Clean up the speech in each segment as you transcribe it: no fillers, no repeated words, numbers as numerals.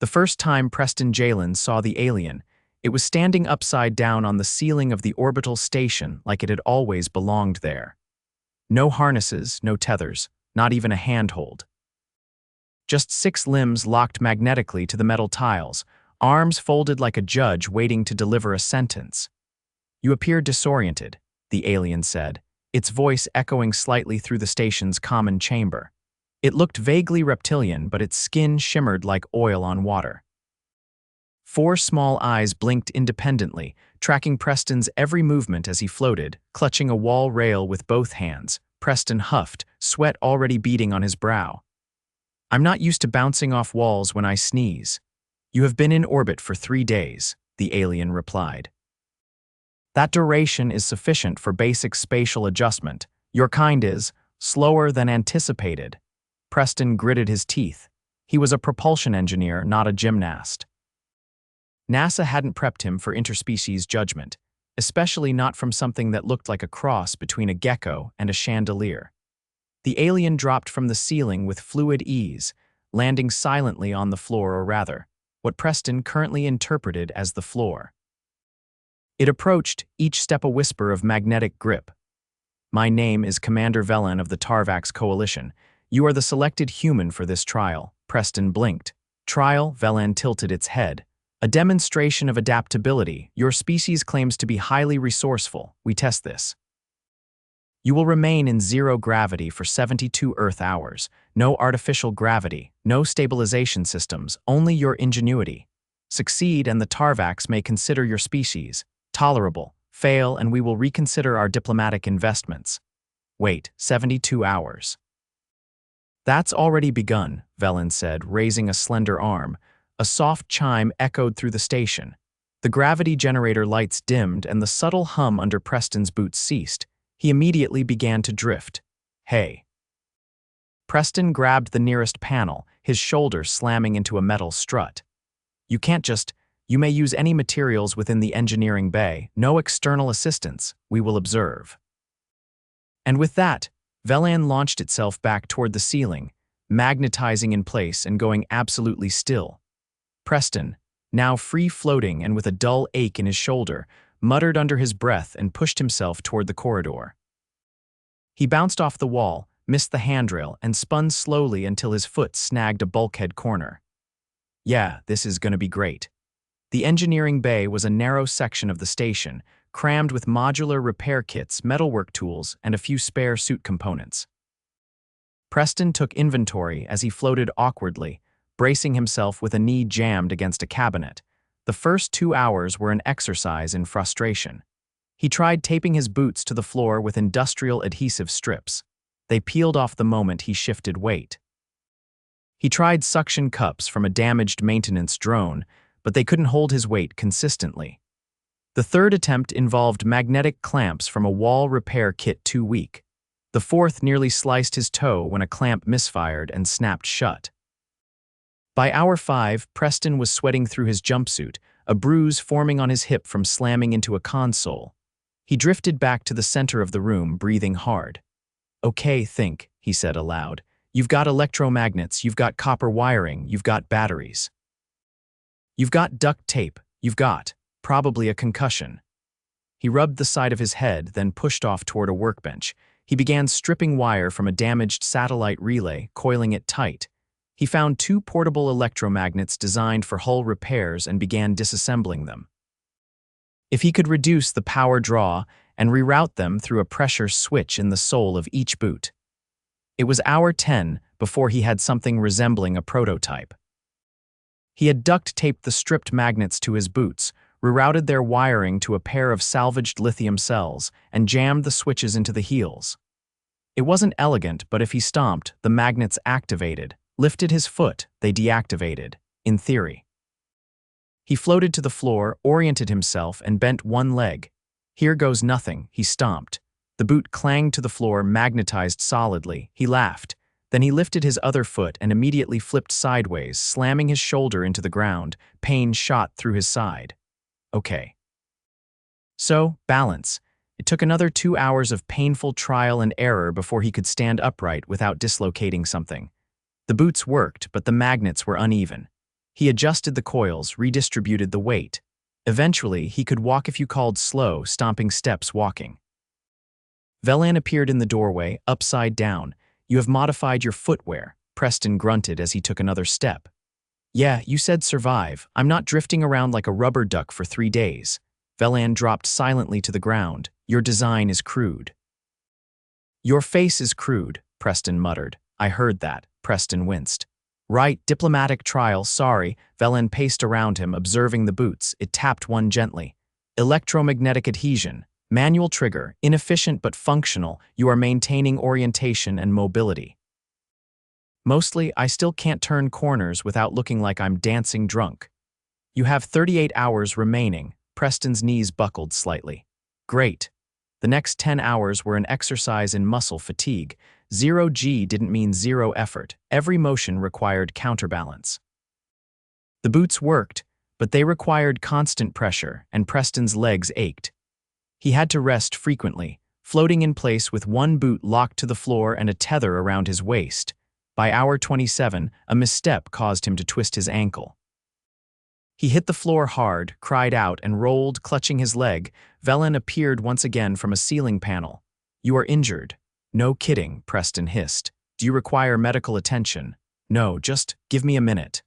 The first time Preston Jalen saw the alien, it was standing upside down on the ceiling of the orbital station like it had always belonged there. No harnesses, no tethers, not even a handhold. Just 6 limbs locked magnetically to the metal tiles, arms folded like a judge waiting to deliver a sentence. "You appear disoriented," the alien said, its voice echoing slightly through the station's common chamber. It looked vaguely reptilian, but its skin shimmered like oil on water. 4 small eyes blinked independently, tracking Preston's every movement as he floated, clutching a wall rail with both hands. Preston huffed, sweat already beading on his brow. "I'm not used to bouncing off walls when I sneeze." "You have been in orbit for 3 days," the alien replied. "That duration is sufficient for basic spatial adjustment. Your kind is slower than anticipated." Preston gritted his teeth. He was a propulsion engineer, not a gymnast. NASA hadn't prepped him for interspecies judgment, especially not from something that looked like a cross between a gecko and a chandelier. The alien dropped from the ceiling with fluid ease, landing silently on the floor, or rather, what Preston currently interpreted as the floor. It approached, each step a whisper of magnetic grip. "My name is Commander Velan of the Tarvax Coalition. You are the selected human for this trial." Preston blinked. "Trial?" Velan tilted its head. "A demonstration of adaptability. Your species claims to be highly resourceful. We test this. You will remain in 0 gravity for 72 Earth hours. No artificial gravity, no stabilization systems, only your ingenuity. Succeed and the Tarvax may consider your species tolerable. Fail and we will reconsider our diplomatic investments." "Wait, 72 hours. "That's already begun," Velan said, raising a slender arm. A soft chime echoed through the station. The gravity generator lights dimmed and the subtle hum under Preston's boots ceased. He immediately began to drift. "Hey." Preston grabbed the nearest panel, his shoulder slamming into a metal strut. "You can't just. You may use any materials within the engineering bay. No external assistance. We will observe." And with that, Velan launched itself back toward the ceiling, magnetizing in place and going absolutely still. Preston, now free-floating and with a dull ache in his shoulder, muttered under his breath and pushed himself toward the corridor. He bounced off the wall, missed the handrail, and spun slowly until his foot snagged a bulkhead corner. "Yeah, this is gonna be great." The engineering bay was a narrow section of the station, crammed with modular repair kits, metalwork tools, and a few spare suit components. Preston took inventory as he floated awkwardly, bracing himself with a knee jammed against a cabinet. The first 2 hours were an exercise in frustration. He tried taping his boots to the floor with industrial adhesive strips. They peeled off the moment he shifted weight. He tried suction cups from a damaged maintenance drone, but they couldn't hold his weight consistently. The third attempt involved magnetic clamps from a wall repair kit too weak. The fourth nearly sliced his toe when a clamp misfired and snapped shut. By hour 5, Preston was sweating through his jumpsuit, a bruise forming on his hip from slamming into a console. He drifted back to the center of the room, breathing hard. "Okay, think," he said aloud. "You've got electromagnets, you've got copper wiring, you've got batteries. You've got duct tape, you've got, probably a concussion." He rubbed the side of his head, then pushed off toward a workbench. He began stripping wire from a damaged satellite relay, coiling it tight. He found 2 portable electromagnets designed for hull repairs and began disassembling them. If he could reduce the power draw and reroute them through a pressure switch in the sole of each boot. It was hour 10 before he had something resembling a prototype. He had duct-taped the stripped magnets to his boots, rerouted their wiring to a pair of salvaged lithium cells, and jammed the switches into the heels. It wasn't elegant, but if he stomped, the magnets activated. Lifted his foot, they deactivated, in theory. He floated to the floor, oriented himself, and bent one leg. "Here goes nothing," he stomped. The boot clanged to the floor, magnetized solidly. He laughed. Then he lifted his other foot and immediately flipped sideways, slamming his shoulder into the ground. Pain shot through his side. Okay. So, balance. It took another 2 hours of painful trial and error before he could stand upright without dislocating something. The boots worked, but the magnets were uneven. He adjusted the coils, redistributed the weight. Eventually, he could walk if you called slow, stomping steps walking. Velan appeared in the doorway, upside down. "You have modified your footwear," Preston grunted as he took another step. "Yeah, you said survive. I'm not drifting around like a rubber duck for 3 days." Velan dropped silently to the ground. "Your design is crude." "Your face is crude," Preston muttered. "I heard that." Preston winced. "Right, diplomatic trial, sorry." Velan paced around him, observing the boots. It tapped one gently. "Electromagnetic adhesion. Manual trigger, inefficient but functional. You are maintaining orientation and mobility." "Mostly, I still can't turn corners without looking like I'm dancing drunk." "You have 38 hours remaining." Preston's knees buckled slightly. "Great." The next 10 hours were an exercise in muscle fatigue. 0G didn't mean zero effort. Every motion required counterbalance. The boots worked, but they required constant pressure, and Preston's legs ached. He had to rest frequently, floating in place with one boot locked to the floor and a tether around his waist. By hour 27, a misstep caused him to twist his ankle. He hit the floor hard, cried out, and rolled, clutching his leg. Velan appeared once again from a ceiling panel. "You are injured." "No kidding," Preston hissed. "Do you require medical attention?" "No, just give me a minute."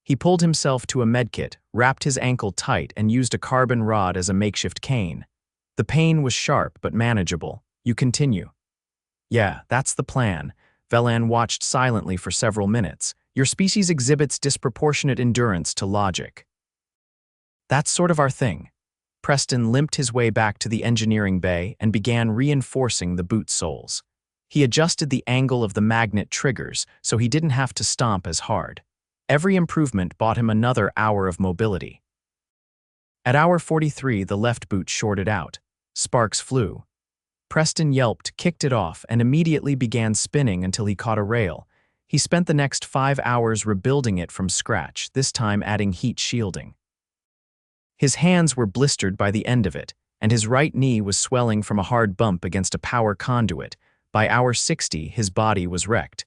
He pulled himself to a medkit, wrapped his ankle tight, and used a carbon rod as a makeshift cane. The pain was sharp but manageable. "You continue." "Yeah, that's the plan." Velan watched silently for several minutes. "Your species exhibits disproportionate endurance to logic." "That's sort of our thing." Preston limped his way back to the engineering bay and began reinforcing the boot soles. He adjusted the angle of the magnet triggers so he didn't have to stomp as hard. Every improvement bought him another hour of mobility. At hour 43, the left boot shorted out. Sparks flew. Preston yelped, kicked it off, and immediately began spinning until he caught a rail. He spent the next 5 hours rebuilding it from scratch, this time adding heat shielding. His hands were blistered by the end of it, and his right knee was swelling from a hard bump against a power conduit. By hour 60, his body was wrecked.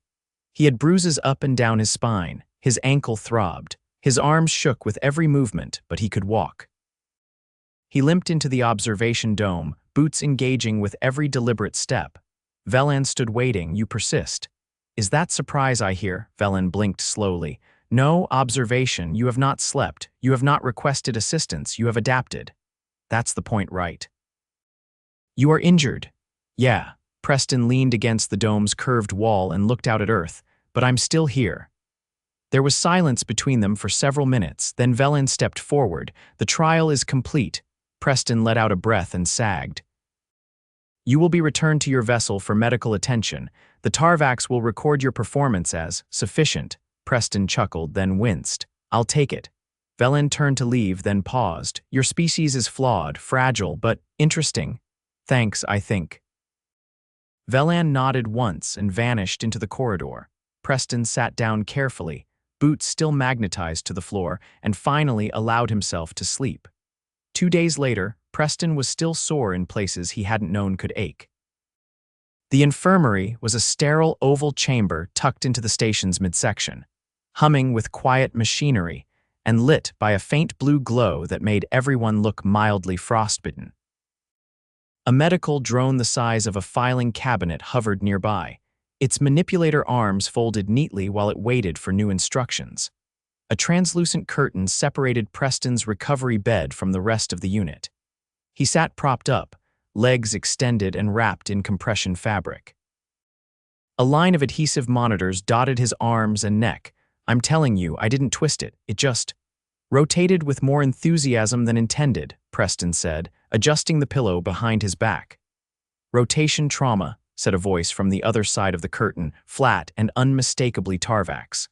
He had bruises up and down his spine. His ankle throbbed. His arms shook with every movement, but he could walk. He limped into the observation dome, boots engaging with every deliberate step. Velan stood waiting. "You persist." "Is that surprise I hear?" Velan blinked slowly. "No, observation. You have not slept. You have not requested assistance. You have adapted." "That's the point, right?" "You are injured." "Yeah." Preston leaned against the dome's curved wall and looked out at Earth. "But I'm still here." There was silence between them for several minutes, then Velan stepped forward. "The trial is complete." Preston let out a breath and sagged. "You will be returned to your vessel for medical attention. The Tarvax will record your performance as sufficient." Preston chuckled, then winced. "I'll take it." Velan turned to leave, then paused. "Your species is flawed, fragile, but interesting. Thanks, I think." Velan nodded once and vanished into the corridor. Preston sat down carefully, boots still magnetized to the floor, and finally allowed himself to sleep. 2 days later, Preston was still sore in places he hadn't known could ache. The infirmary was a sterile oval chamber tucked into the station's midsection, humming with quiet machinery and lit by a faint blue glow that made everyone look mildly frostbitten. A medical drone the size of a filing cabinet hovered nearby, its manipulator arms folded neatly while it waited for new instructions. A translucent curtain separated Preston's recovery bed from the rest of the unit. He sat propped up, legs extended and wrapped in compression fabric. A line of adhesive monitors dotted his arms and neck. "I'm telling you, I didn't twist it. It just rotated with more enthusiasm than intended," Preston said, adjusting the pillow behind his back. "Rotation trauma," said a voice from the other side of the curtain, flat and unmistakably Tarvax.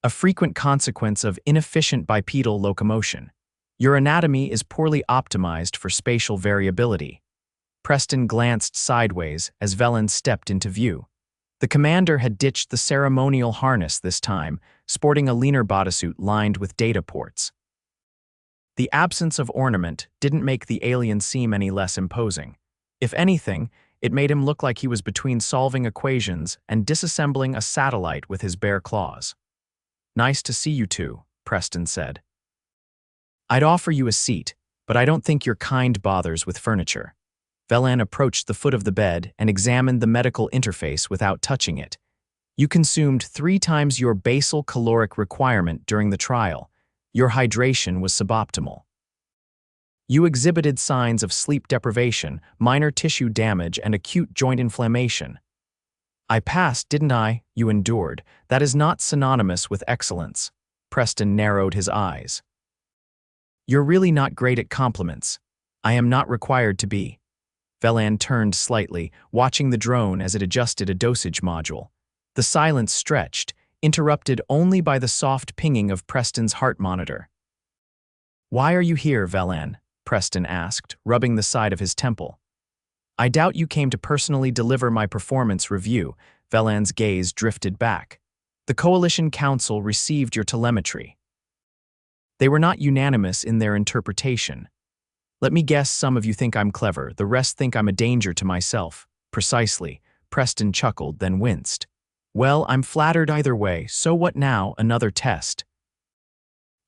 "A frequent consequence of inefficient bipedal locomotion. Your anatomy is poorly optimized for spatial variability." Preston glanced sideways as Velan stepped into view. The commander had ditched the ceremonial harness this time, sporting a leaner bodysuit lined with data ports. The absence of ornament didn't make the alien seem any less imposing. If anything, it made him look like he was between solving equations and disassembling a satellite with his bare claws. Nice to see you two, Preston said. I'd offer you a seat, but I don't think your kind bothers with furniture. Velan approached the foot of the bed and examined the medical interface without touching it. You consumed 3 times your basal caloric requirement during the trial. Your hydration was suboptimal. You exhibited signs of sleep deprivation, minor tissue damage, and acute joint inflammation. I passed, didn't I? You endured. That is not synonymous with excellence. Preston narrowed his eyes. You're really not great at compliments. I am not required to be. Velan turned slightly, watching the drone as it adjusted a dosage module. The silence stretched, interrupted only by the soft pinging of Preston's heart monitor. Why are you here, Velan? Preston asked, rubbing the side of his temple. I doubt you came to personally deliver my performance review. Velan's gaze drifted back. The Coalition Council received your telemetry. They were not unanimous in their interpretation. Let me guess, some of you think I'm clever, the rest think I'm a danger to myself. Precisely. Preston chuckled, then winced. Well, I'm flattered either way, so what now? Another test.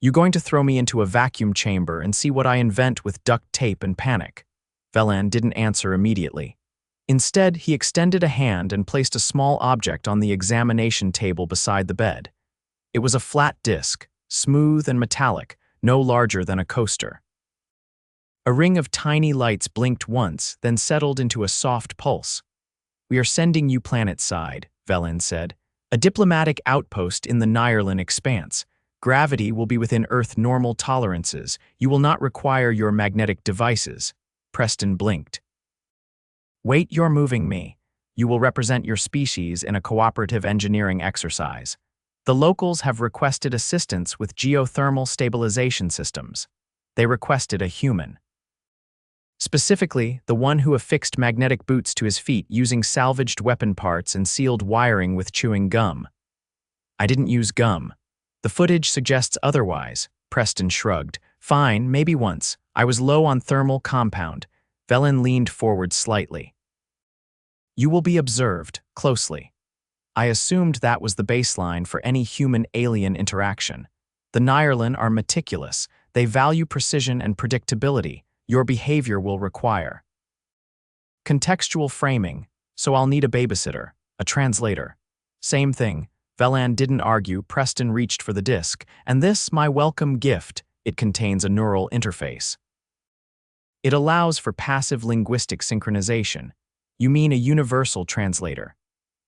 You going to throw me into a vacuum chamber and see what I invent with duct tape and panic? Velan didn't answer immediately. Instead, he extended a hand and placed a small object on the examination table beside the bed. It was a flat disc, smooth and metallic, no larger than a coaster. A ring of tiny lights blinked once, then settled into a soft pulse. We are sending you planet-side, Velan said. A diplomatic outpost in the Nyerlan expanse. Gravity will be within Earth normal tolerances. You will not require your magnetic devices. Preston blinked. Wait, you're moving me. You will represent your species in a cooperative engineering exercise. The locals have requested assistance with geothermal stabilization systems. They requested a human. Specifically, the one who affixed magnetic boots to his feet using salvaged weapon parts and sealed wiring with chewing gum. I didn't use gum. The footage suggests otherwise. Preston shrugged. Fine, maybe once. I was low on thermal compound. Velan leaned forward slightly. You will be observed, closely. I assumed that was the baseline for any human-alien interaction. The Nyerlan are meticulous. They value precision and predictability. Your behavior will require contextual framing, so I'll need a babysitter, a translator. Same thing. Velan didn't argue. Preston reached for the disk, and this, my welcome gift, it contains a neural interface. It allows for passive linguistic synchronization. You mean a universal translator.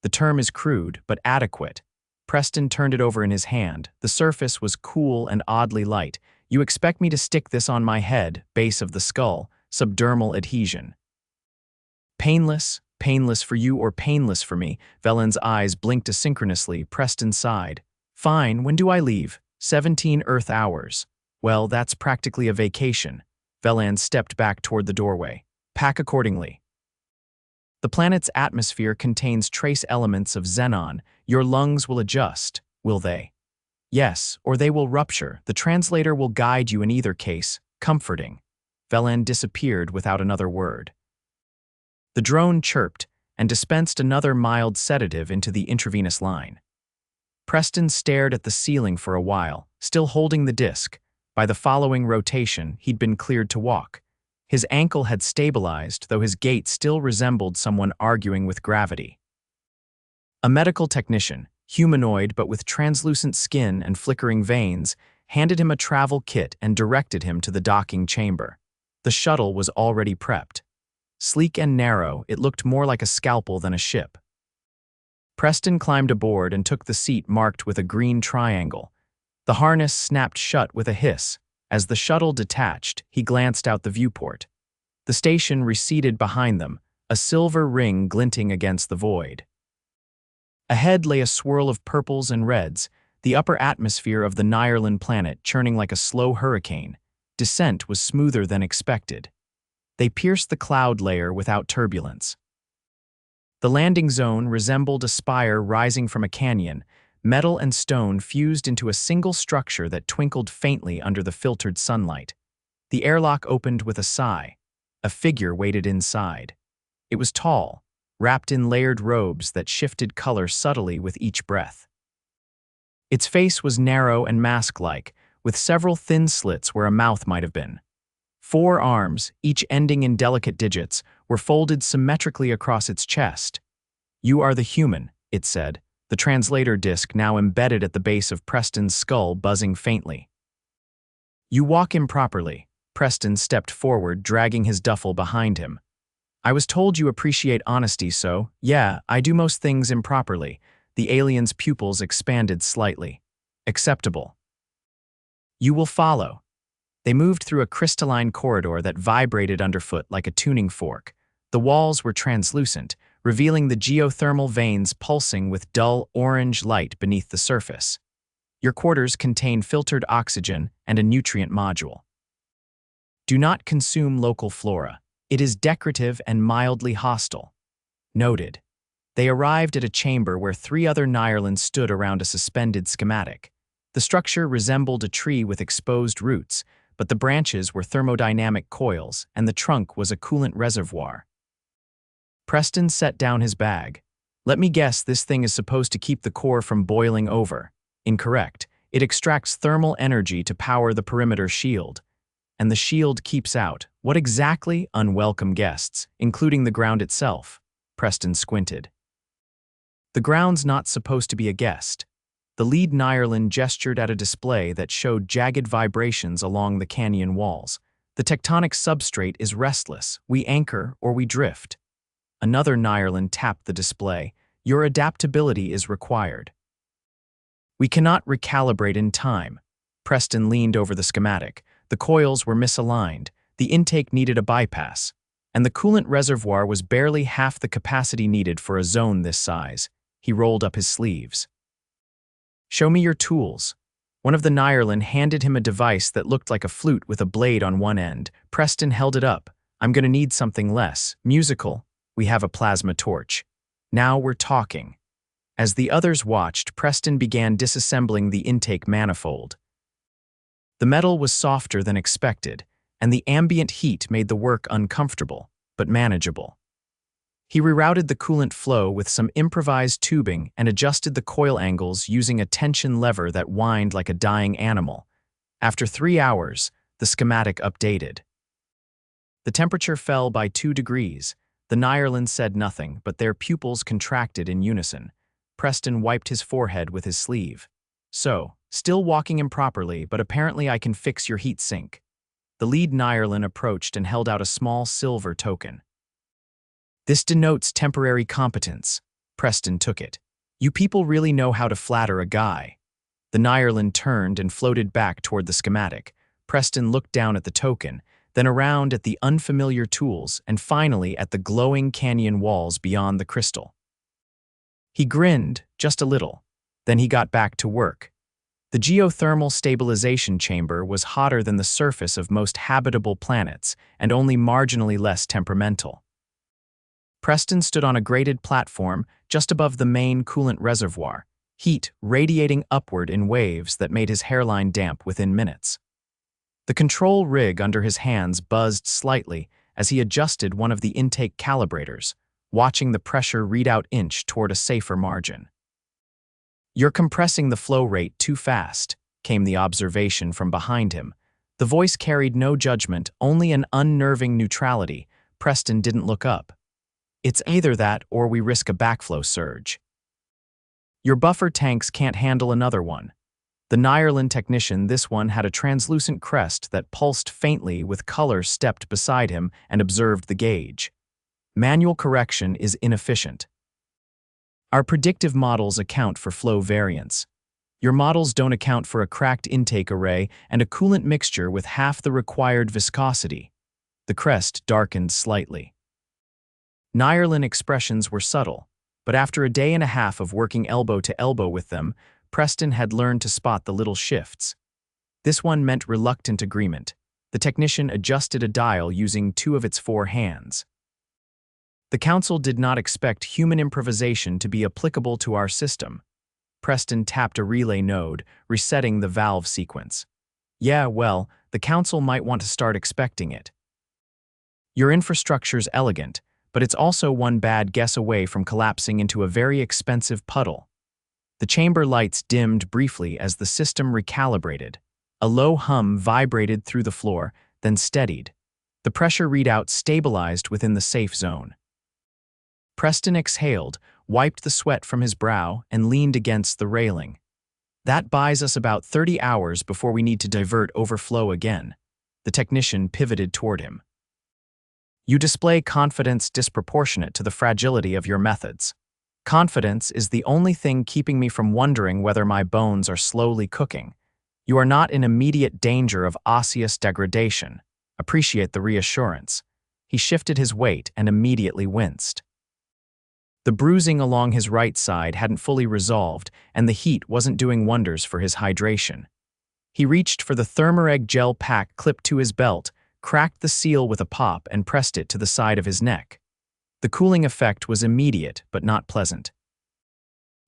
The term is crude, but adequate. Preston turned it over in his hand. The surface was cool and oddly light. You expect me to stick this on my head, base of the skull, subdermal adhesion. Painless, painless for you or painless for me. Velan's eyes blinked asynchronously. Preston sighed. Fine, when do I leave? 17 Earth hours. Well, that's practically a vacation. Velan stepped back toward the doorway. Pack accordingly. The planet's atmosphere contains trace elements of xenon. Your lungs will adjust, will they? Yes, or they will rupture. The translator will guide you in either case. Comforting. Velan disappeared without another word. The drone chirped and dispensed another mild sedative into the intravenous line. Preston stared at the ceiling for a while, still holding the disc. By the following rotation, he'd been cleared to walk. His ankle had stabilized, though his gait still resembled someone arguing with gravity. A medical technician, humanoid but with translucent skin and flickering veins, handed him a travel kit and directed him to the docking chamber. The shuttle was already prepped. Sleek and narrow, it looked more like a scalpel than a ship. Preston climbed aboard and took the seat marked with a green triangle. The harness snapped shut with a hiss. As the shuttle detached, he glanced out the viewport. The station receded behind them, a silver ring glinting against the void. Ahead lay a swirl of purples and reds, the upper atmosphere of the Nyerlan planet churning like a slow hurricane. Descent was smoother than expected. They pierced the cloud layer without turbulence. The landing zone resembled a spire rising from a canyon, metal and stone fused into a single structure that twinkled faintly under the filtered sunlight. The airlock opened with a sigh. A figure waited inside. It was tall, wrapped in layered robes that shifted color subtly with each breath. Its face was narrow and mask-like, with several thin slits where a mouth might have been. 4 arms, each ending in delicate digits, were folded symmetrically across its chest. "You are the human," it said, the translator disc now embedded at the base of Preston's skull buzzing faintly. "You walk improperly." Preston stepped forward, dragging his duffel behind him. "I was told you appreciate honesty, so, yeah, I do most things improperly." The alien's pupils expanded slightly. "Acceptable." "You will follow." They moved through a crystalline corridor that vibrated underfoot like a tuning fork. The walls were translucent, revealing the geothermal veins pulsing with dull orange light beneath the surface. Your quarters contain filtered oxygen and a nutrient module. "Do not consume local flora. It is decorative and mildly hostile." Noted. They arrived at a chamber where 3 other Nyrlans stood around a suspended schematic. The structure resembled a tree with exposed roots, but the branches were thermodynamic coils and the trunk was a coolant reservoir. Preston set down his bag. "Let me guess, this thing is supposed to keep the core from boiling over." Incorrect. It extracts thermal energy to power the perimeter shield. And the shield keeps out, what exactly? Unwelcome guests, including the ground itself. Preston squinted. "The ground's not supposed to be a guest." The lead Nyrlan gestured at a display that showed jagged vibrations along the canyon walls. "The tectonic substrate is restless. We anchor or we drift." Another Nyrlan tapped the display. "Your adaptability is required." "We cannot recalibrate in time." Preston leaned over the schematic. The coils were misaligned. The intake needed a bypass. And the coolant reservoir was barely half the capacity needed for a zone this size. He rolled up his sleeves. "Show me your tools." One of the Nyrlan handed him a device that looked like a flute with a blade on one end. Preston held it up. "I'm gonna need something less musical." "We have a plasma torch." "Now we're talking." As the others watched, Preston began disassembling the intake manifold. The metal was softer than expected, and the ambient heat made the work uncomfortable, but manageable. He rerouted the coolant flow with some improvised tubing and adjusted the coil angles using a tension lever that whined like a dying animal. After 3 hours, the schematic updated. The temperature fell by 2 degrees. The Nyrlan said nothing, but their pupils contracted in unison. Preston wiped his forehead with his sleeve. "So, still walking improperly, but apparently I can fix your heat sink." The lead Nyrlan approached and held out a small silver token. "This denotes temporary competence." Preston took it. "You people really know how to flatter a guy." The Nyrlan turned and floated back toward the schematic. Preston looked down at the token, then around at the unfamiliar tools, and finally at the glowing canyon walls beyond the crystal. He grinned, just a little. Then he got back to work. The geothermal stabilization chamber was hotter than the surface of most habitable planets and only marginally less temperamental. Preston stood on a graded platform just above the main coolant reservoir, heat radiating upward in waves that made his hairline damp within minutes. The control rig under his hands buzzed slightly as he adjusted one of the intake calibrators, watching the pressure readout inch toward a safer margin. "You're compressing the flow rate too fast," came the observation from behind him. The voice carried no judgment, only an unnerving neutrality. Preston didn't look up. "It's either that or we risk a backflow surge." "Your buffer tanks can't handle another one." The Nyrlan technician, this one, had a translucent crest that pulsed faintly with color, stepped beside him and observed the gauge. "Manual correction is inefficient. Our predictive models account for flow variance. Your models don't account for a cracked intake array and a coolant mixture with half the required viscosity." The crest darkened slightly. Nyrlan expressions were subtle, but after a day and a half of working elbow to elbow with them, Preston had learned to spot the little shifts. This one meant reluctant agreement. The technician adjusted a dial using 2 of its 4 hands. "The Council did not expect human improvisation to be applicable to our system." Preston tapped a relay node, resetting the valve sequence. "Yeah, well, the Council might want to start expecting it. Your infrastructure's elegant, but it's also one bad guess away from collapsing into a very expensive puddle." The chamber lights dimmed briefly as the system recalibrated. A low hum vibrated through the floor, then steadied. The pressure readout stabilized within the safe zone. Preston exhaled, wiped the sweat from his brow, and leaned against the railing. That buys us about 30 hours before we need to divert overflow again. The technician pivoted toward him. You display confidence disproportionate to the fragility of your methods. Confidence is the only thing keeping me from wondering whether my bones are slowly cooking. You are not in immediate danger of osseous degradation. Appreciate the reassurance. He shifted his weight and immediately winced. The bruising along his right side hadn't fully resolved, and the heat wasn't doing wonders for his hydration. He reached for the Thermareg gel pack clipped to his belt, cracked the seal with a pop, and pressed it to the side of his neck. The cooling effect was immediate but not pleasant.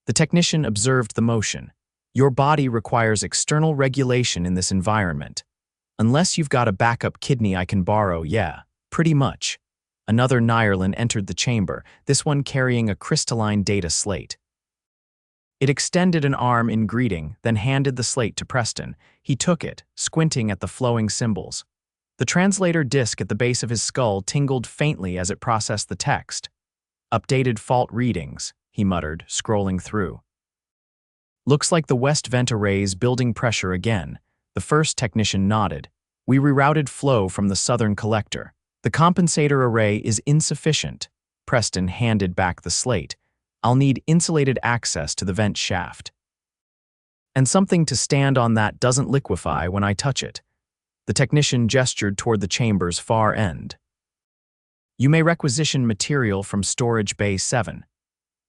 The technician observed the motion. Your body requires external regulation in this environment. Unless you've got a backup kidney I can borrow, yeah, pretty much. Another Nyerlan entered the chamber, this one carrying a crystalline data slate. It extended an arm in greeting, then handed the slate to Preston. He took it, squinting at the flowing symbols. The translator disc at the base of his skull tingled faintly as it processed the text. Updated fault readings, he muttered, scrolling through. Looks like the west vent array's building pressure again. The first technician nodded. We rerouted flow from the southern collector. The compensator array is insufficient. Preston handed back the slate. I'll need insulated access to the vent shaft. And something to stand on that doesn't liquefy when I touch it. The technician gestured toward the chamber's far end. You may requisition material from storage bay 7.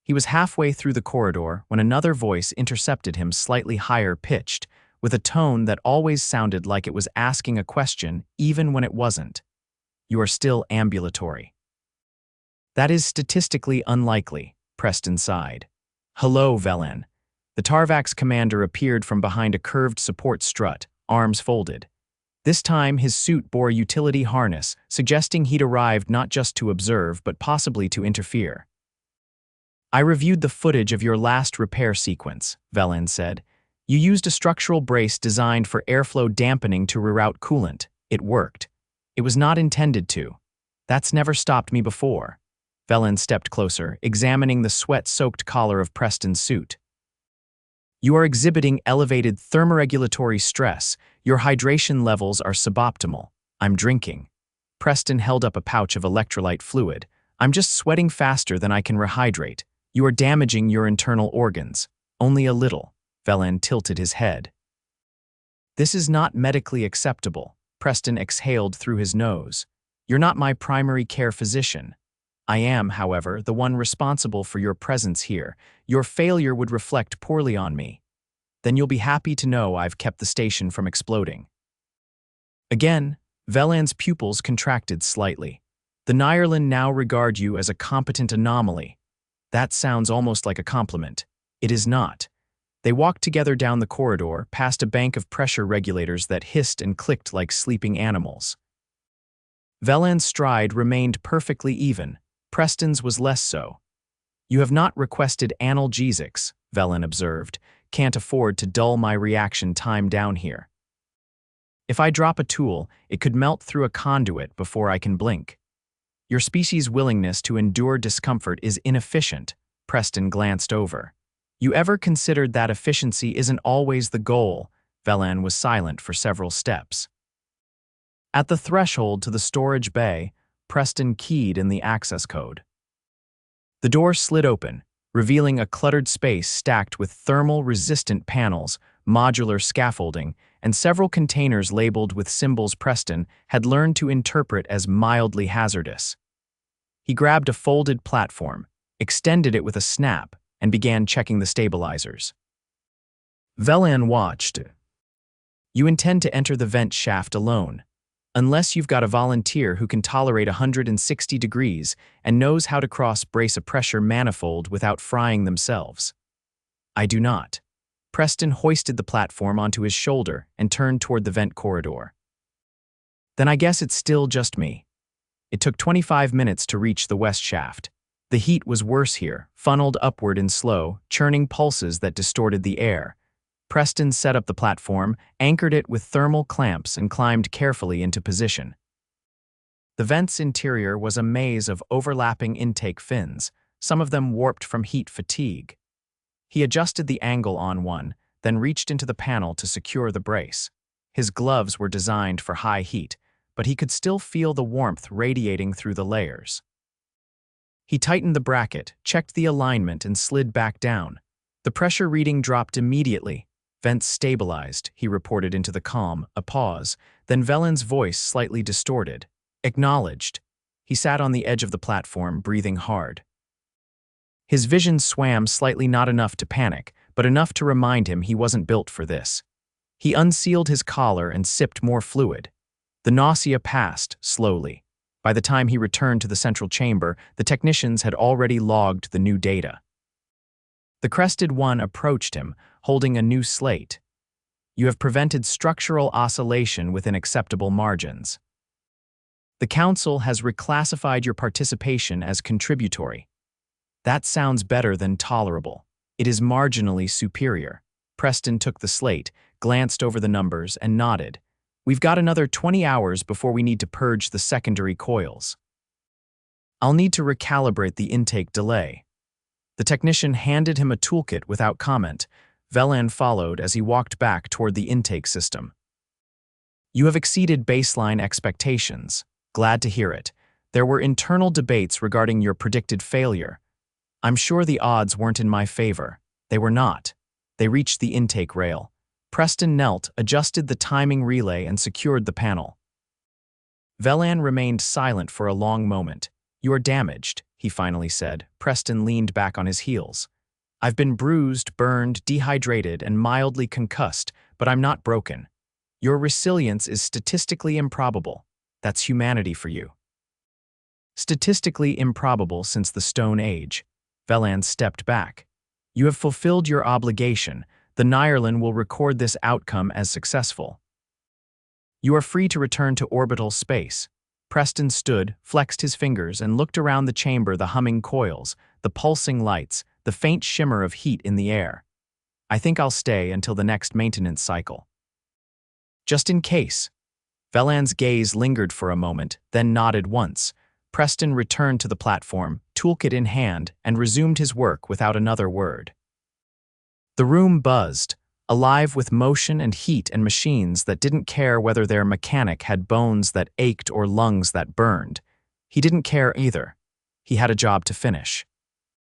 He was halfway through the corridor when another voice intercepted him, slightly higher pitched, with a tone that always sounded like it was asking a question even when it wasn't. You are still ambulatory. That is statistically unlikely, Preston sighed. Hello, Velan. The Tarvax commander appeared from behind a curved support strut, arms folded. This time his suit bore a utility harness, suggesting he'd arrived not just to observe but possibly to interfere. I reviewed the footage of your last repair sequence, Velan said. You used a structural brace designed for airflow dampening to reroute coolant. It worked. It was not intended to. That's never stopped me before. Velan stepped closer, examining the sweat-soaked collar of Preston's suit. You are exhibiting elevated thermoregulatory stress. Your hydration levels are suboptimal. I'm drinking. Preston held up a pouch of electrolyte fluid. I'm just sweating faster than I can rehydrate. You are damaging your internal organs. Only a little. Velan tilted his head. This is not medically acceptable. Preston exhaled through his nose. You're not my primary care physician. I am, however, the one responsible for your presence here. Your failure would reflect poorly on me. Then you'll be happy to know I've kept the station from exploding. Again, Velan's pupils contracted slightly. The Nyerlan now regard you as a competent anomaly. That sounds almost like a compliment. It is not. They walked together down the corridor, past a bank of pressure regulators that hissed and clicked like sleeping animals. Velan's stride remained perfectly even. Preston's was less so. You have not requested analgesics, Velan observed. Can't afford to dull my reaction time down here. If I drop a tool, it could melt through a conduit before I can blink. Your species' willingness to endure discomfort is inefficient, Preston glanced over. You ever considered that efficiency isn't always the goal? Velan was silent for several steps. At the threshold to the storage bay, Preston keyed in the access code. The door slid open, revealing a cluttered space stacked with thermal-resistant panels, modular scaffolding, and several containers labeled with symbols Preston had learned to interpret as mildly hazardous. He grabbed a folded platform, extended it with a snap, and began checking the stabilizers. Velan watched. You intend to enter the vent shaft alone. Unless you've got a volunteer who can tolerate 160 degrees and knows how to cross-brace a pressure manifold without frying themselves. I do not. Preston hoisted the platform onto his shoulder and turned toward the vent corridor. Then I guess it's still just me. It took 25 minutes to reach the west shaft. The heat was worse here, funneled upward in slow, churning pulses that distorted the air. Preston set up the platform, anchored it with thermal clamps, and climbed carefully into position. The vent's interior was a maze of overlapping intake fins, some of them warped from heat fatigue. He adjusted the angle on one, then reached into the panel to secure the brace. His gloves were designed for high heat, but he could still feel the warmth radiating through the layers. He tightened the bracket, checked the alignment, and slid back down. The pressure reading dropped immediately. Vents stabilized, he reported into the calm, a pause, then Velan's voice slightly distorted. Acknowledged. He sat on the edge of the platform, breathing hard. His vision swam slightly, not enough to panic, but enough to remind him he wasn't built for this. He unsealed his collar and sipped more fluid. The nausea passed, slowly. By the time he returned to the central chamber, the technicians had already logged the new data. The crested one approached him, holding a new slate. You have prevented structural oscillation within acceptable margins. The Council has reclassified your participation as contributory. That sounds better than tolerable. It is marginally superior. Preston took the slate, glanced over the numbers, and nodded. We've got another 20 hours before we need to purge the secondary coils. I'll need to recalibrate the intake delay. The technician handed him a toolkit without comment. Velan followed as he walked back toward the intake system. You have exceeded baseline expectations. Glad to hear it. There were internal debates regarding your predicted failure. I'm sure the odds weren't in my favor. They were not. They reached the intake rail. Preston knelt, adjusted the timing relay, and secured the panel. Velan remained silent for a long moment. You're damaged, he finally said. Preston leaned back on his heels. I've been bruised, burned, dehydrated, and mildly concussed, but I'm not broken. Your resilience is statistically improbable. That's humanity for you. Statistically improbable since the Stone Age. Velan stepped back. You have fulfilled your obligation. The Nyerlan will record this outcome as successful. You are free to return to orbital space. Preston stood, flexed his fingers, and looked around the chamber, the humming coils, the pulsing lights, the faint shimmer of heat in the air. I think I'll stay until the next maintenance cycle. Just in case. Velan's gaze lingered for a moment, then nodded once. Preston returned to the platform, toolkit in hand, and resumed his work without another word. The room buzzed, alive with motion and heat and machines that didn't care whether their mechanic had bones that ached or lungs that burned. He didn't care either. He had a job to finish.